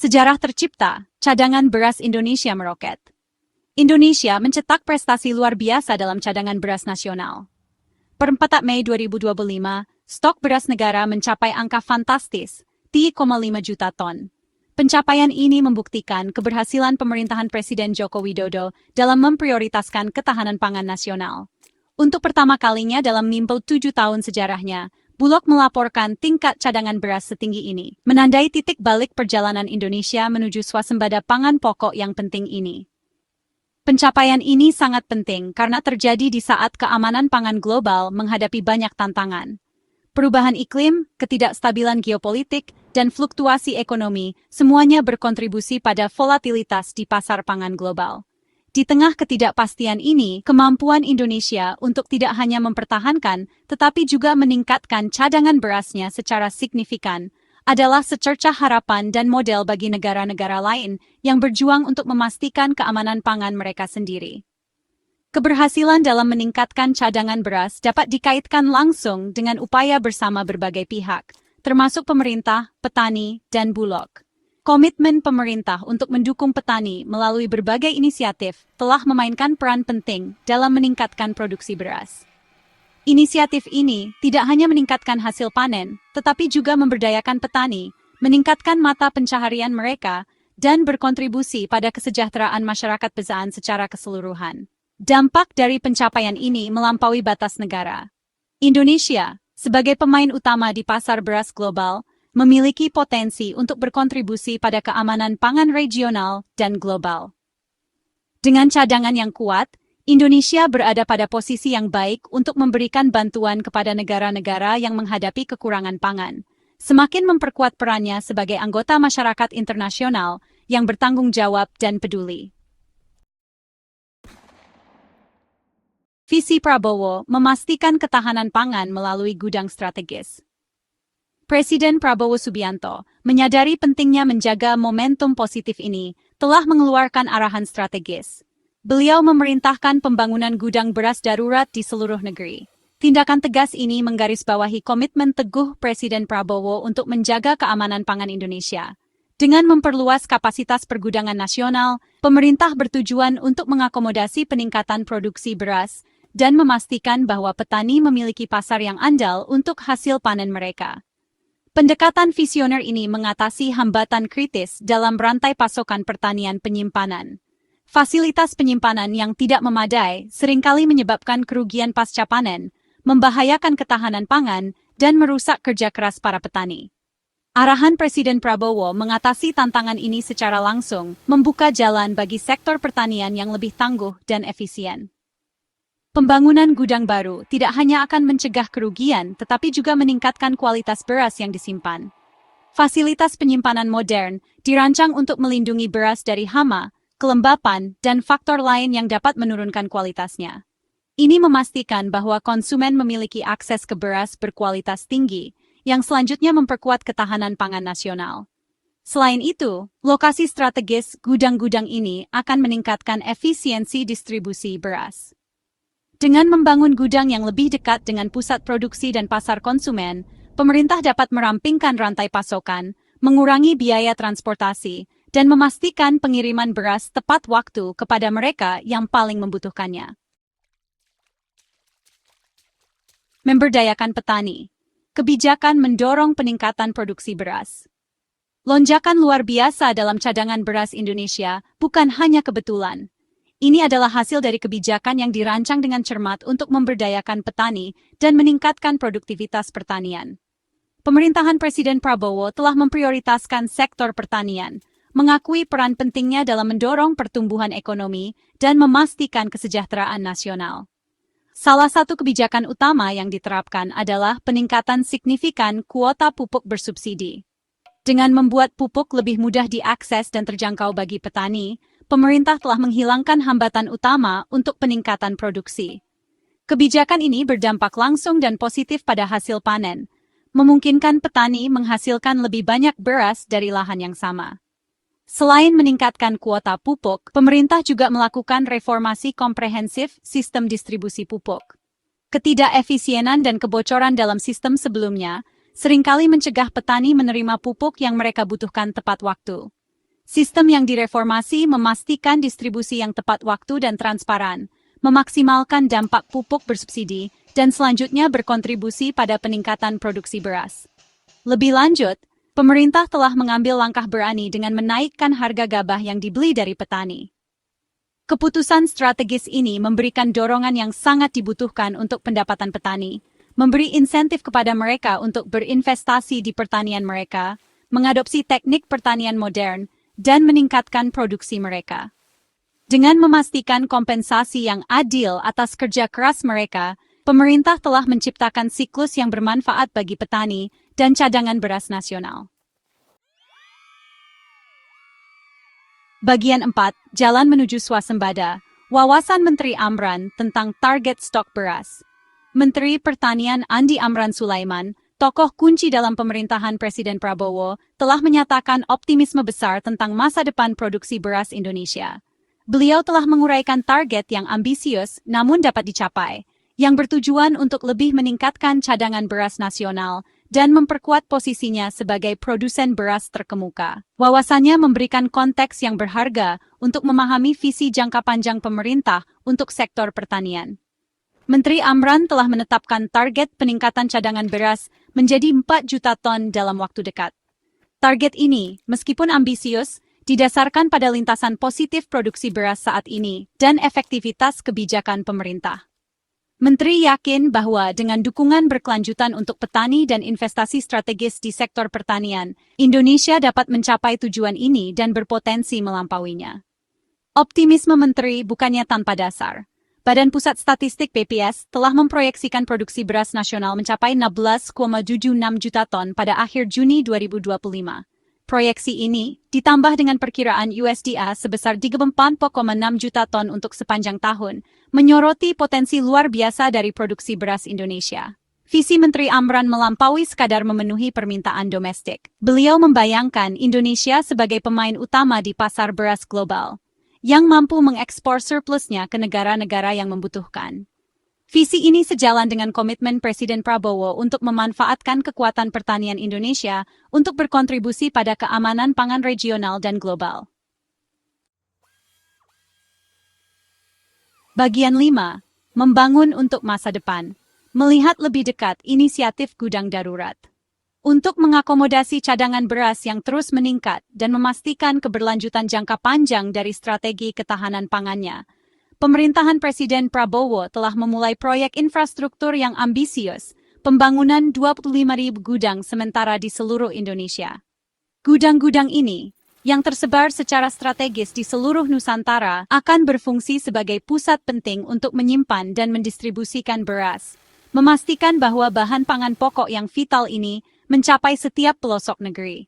Sejarah tercipta, cadangan beras Indonesia meroket. Indonesia mencetak prestasi luar biasa dalam cadangan beras nasional. Per 4 Mei 2025, stok beras negara mencapai angka fantastis, 3,5 juta ton. Pencapaian ini membuktikan keberhasilan pemerintahan Presiden Joko Widodo dalam memprioritaskan ketahanan pangan nasional. Untuk pertama kalinya dalam 7 tahun sejarahnya, Bulog melaporkan tingkat cadangan beras setinggi ini, menandai titik balik perjalanan Indonesia menuju swasembada pangan pokok yang penting ini. Pencapaian ini sangat penting karena terjadi di saat keamanan pangan global menghadapi banyak tantangan. Perubahan iklim, ketidakstabilan geopolitik, dan fluktuasi ekonomi semuanya berkontribusi pada volatilitas di pasar pangan global. Di tengah ketidakpastian ini, kemampuan Indonesia untuk tidak hanya mempertahankan, tetapi juga meningkatkan cadangan berasnya secara signifikan, adalah secercah harapan dan model bagi negara-negara lain yang berjuang untuk memastikan keamanan pangan mereka sendiri. Keberhasilan dalam meningkatkan cadangan beras dapat dikaitkan langsung dengan upaya bersama berbagai pihak, termasuk pemerintah, petani, dan Bulog. Komitmen pemerintah untuk mendukung petani melalui berbagai inisiatif telah memainkan peran penting dalam meningkatkan produksi beras. Inisiatif ini tidak hanya meningkatkan hasil panen, tetapi juga memberdayakan petani, meningkatkan mata pencaharian mereka, dan berkontribusi pada kesejahteraan masyarakat pedesaan secara keseluruhan. Dampak dari pencapaian ini melampaui batas negara. Indonesia, sebagai pemain utama di pasar beras global, memiliki potensi untuk berkontribusi pada keamanan pangan regional dan global. Dengan cadangan yang kuat, Indonesia berada pada posisi yang baik untuk memberikan bantuan kepada negara-negara yang menghadapi kekurangan pangan, semakin memperkuat perannya sebagai anggota masyarakat internasional yang bertanggung jawab dan peduli. Visi Prabowo memastikan ketahanan pangan melalui gudang strategis. Presiden Prabowo Subianto, menyadari pentingnya menjaga momentum positif ini, telah mengeluarkan arahan strategis. Beliau memerintahkan pembangunan gudang beras darurat di seluruh negeri. Tindakan tegas ini menggarisbawahi komitmen teguh Presiden Prabowo untuk menjaga keamanan pangan Indonesia. Dengan memperluas kapasitas pergudangan nasional, pemerintah bertujuan untuk mengakomodasi peningkatan produksi beras dan memastikan bahwa petani memiliki pasar yang andal untuk hasil panen mereka. Pendekatan visioner ini mengatasi hambatan kritis dalam rantai pasokan pertanian penyimpanan. Fasilitas penyimpanan yang tidak memadai seringkali menyebabkan kerugian pasca panen, membahayakan ketahanan pangan, dan merusak kerja keras para petani. Arahan Presiden Prabowo mengatasi tantangan ini secara langsung, membuka jalan bagi sektor pertanian yang lebih tangguh dan efisien. Pembangunan gudang baru tidak hanya akan mencegah kerugian, tetapi juga meningkatkan kualitas beras yang disimpan. Fasilitas penyimpanan modern dirancang untuk melindungi beras dari hama, kelembapan, dan faktor lain yang dapat menurunkan kualitasnya. Ini memastikan bahwa konsumen memiliki akses ke beras berkualitas tinggi, yang selanjutnya memperkuat ketahanan pangan nasional. Selain itu, lokasi strategis gudang-gudang ini akan meningkatkan efisiensi distribusi beras. Dengan membangun gudang yang lebih dekat dengan pusat produksi dan pasar konsumen, pemerintah dapat merampingkan rantai pasokan, mengurangi biaya transportasi, dan memastikan pengiriman beras tepat waktu kepada mereka yang paling membutuhkannya. Memberdayakan petani. Kebijakan mendorong peningkatan produksi beras. Lonjakan luar biasa dalam cadangan beras Indonesia bukan hanya kebetulan. Ini adalah hasil dari kebijakan yang dirancang dengan cermat untuk memberdayakan petani dan meningkatkan produktivitas pertanian. Pemerintahan Presiden Prabowo telah memprioritaskan sektor pertanian, mengakui peran pentingnya dalam mendorong pertumbuhan ekonomi dan memastikan kesejahteraan nasional. Salah satu kebijakan utama yang diterapkan adalah peningkatan signifikan kuota pupuk bersubsidi. Dengan membuat pupuk lebih mudah diakses dan terjangkau bagi petani, pemerintah telah menghilangkan hambatan utama untuk peningkatan produksi. Kebijakan ini berdampak langsung dan positif pada hasil panen, memungkinkan petani menghasilkan lebih banyak beras dari lahan yang sama. Selain meningkatkan kuota pupuk, pemerintah juga melakukan reformasi komprehensif sistem distribusi pupuk. Ketidakefisienan dan kebocoran dalam sistem sebelumnya seringkali mencegah petani menerima pupuk yang mereka butuhkan tepat waktu. Sistem yang direformasi memastikan distribusi yang tepat waktu dan transparan, memaksimalkan dampak pupuk bersubsidi, dan selanjutnya berkontribusi pada peningkatan produksi beras. Lebih lanjut, pemerintah telah mengambil langkah berani dengan menaikkan harga gabah yang dibeli dari petani. Keputusan strategis ini memberikan dorongan yang sangat dibutuhkan untuk pendapatan petani, memberi insentif kepada mereka untuk berinvestasi di pertanian mereka, mengadopsi teknik pertanian modern, dan meningkatkan produksi mereka. Dengan memastikan kompensasi yang adil atas kerja keras mereka, pemerintah telah menciptakan siklus yang bermanfaat bagi petani dan cadangan beras nasional. Bagian 4, Jalan Menuju Swasembada, Wawasan Menteri Amran tentang target stok beras. Menteri Pertanian Andi Amran Sulaiman, tokoh kunci dalam pemerintahan Presiden Prabowo, telah menyatakan optimisme besar tentang masa depan produksi beras Indonesia. Beliau telah menguraikan target yang ambisius namun dapat dicapai, yang bertujuan untuk lebih meningkatkan cadangan beras nasional dan memperkuat posisinya sebagai produsen beras terkemuka. Wawasannya memberikan konteks yang berharga untuk memahami visi jangka panjang pemerintah untuk sektor pertanian. Menteri Amran telah menetapkan target peningkatan cadangan beras menjadi 4 juta ton dalam waktu dekat. Target ini, meskipun ambisius, didasarkan pada lintasan positif produksi beras saat ini dan efektivitas kebijakan pemerintah. Menteri yakin bahwa dengan dukungan berkelanjutan untuk petani dan investasi strategis di sektor pertanian, Indonesia dapat mencapai tujuan ini dan berpotensi melampauinya. Optimisme Menteri bukannya tanpa dasar. Badan Pusat Statistik BPS telah memproyeksikan produksi beras nasional mencapai 16,76 juta ton pada akhir Juni 2025. Proyeksi ini ditambah dengan perkiraan USDA sebesar 34,6 juta ton untuk sepanjang tahun, menyoroti potensi luar biasa dari produksi beras Indonesia. Visi Menteri Amran melampaui sekadar memenuhi permintaan domestik. Beliau membayangkan Indonesia sebagai pemain utama di pasar beras global, yang mampu mengekspor surplusnya ke negara-negara yang membutuhkan. Visi ini sejalan dengan komitmen Presiden Prabowo untuk memanfaatkan kekuatan pertanian Indonesia untuk berkontribusi pada keamanan pangan regional dan global. Bagian 5. Membangun untuk masa depan. Melihat lebih dekat inisiatif gudang darurat. Untuk mengakomodasi cadangan beras yang terus meningkat dan memastikan keberlanjutan jangka panjang dari strategi ketahanan pangannya, pemerintahan Presiden Prabowo telah memulai proyek infrastruktur yang ambisius, pembangunan 25.000 gudang sementara di seluruh Indonesia. Gudang-gudang ini, yang tersebar secara strategis di seluruh Nusantara, akan berfungsi sebagai pusat penting untuk menyimpan dan mendistribusikan beras, memastikan bahwa bahan pangan pokok yang vital ini mencapai setiap pelosok negeri.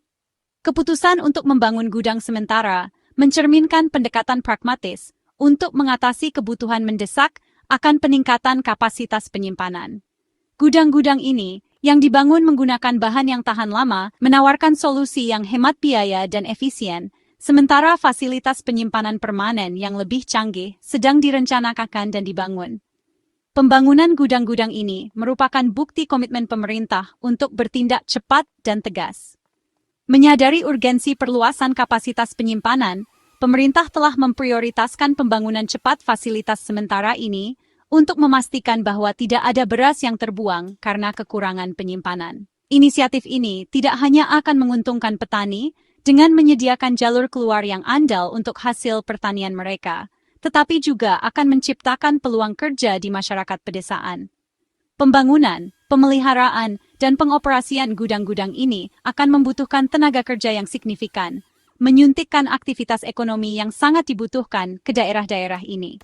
Keputusan untuk membangun gudang sementara mencerminkan pendekatan pragmatis untuk mengatasi kebutuhan mendesak akan peningkatan kapasitas penyimpanan. Gudang-gudang ini, yang dibangun menggunakan bahan yang tahan lama, menawarkan solusi yang hemat biaya dan efisien, sementara fasilitas penyimpanan permanen yang lebih canggih sedang direncanakan dan dibangun. Pembangunan gudang-gudang ini merupakan bukti komitmen pemerintah untuk bertindak cepat dan tegas. Menyadari urgensi perluasan kapasitas penyimpanan, pemerintah telah memprioritaskan pembangunan cepat fasilitas sementara ini untuk memastikan bahwa tidak ada beras yang terbuang karena kekurangan penyimpanan. Inisiatif ini tidak hanya akan menguntungkan petani dengan menyediakan jalur keluar yang andal untuk hasil pertanian mereka, tetapi juga akan menciptakan peluang kerja di masyarakat pedesaan. Pembangunan, pemeliharaan, dan pengoperasian gudang-gudang ini akan membutuhkan tenaga kerja yang signifikan, menyuntikkan aktivitas ekonomi yang sangat dibutuhkan ke daerah-daerah ini.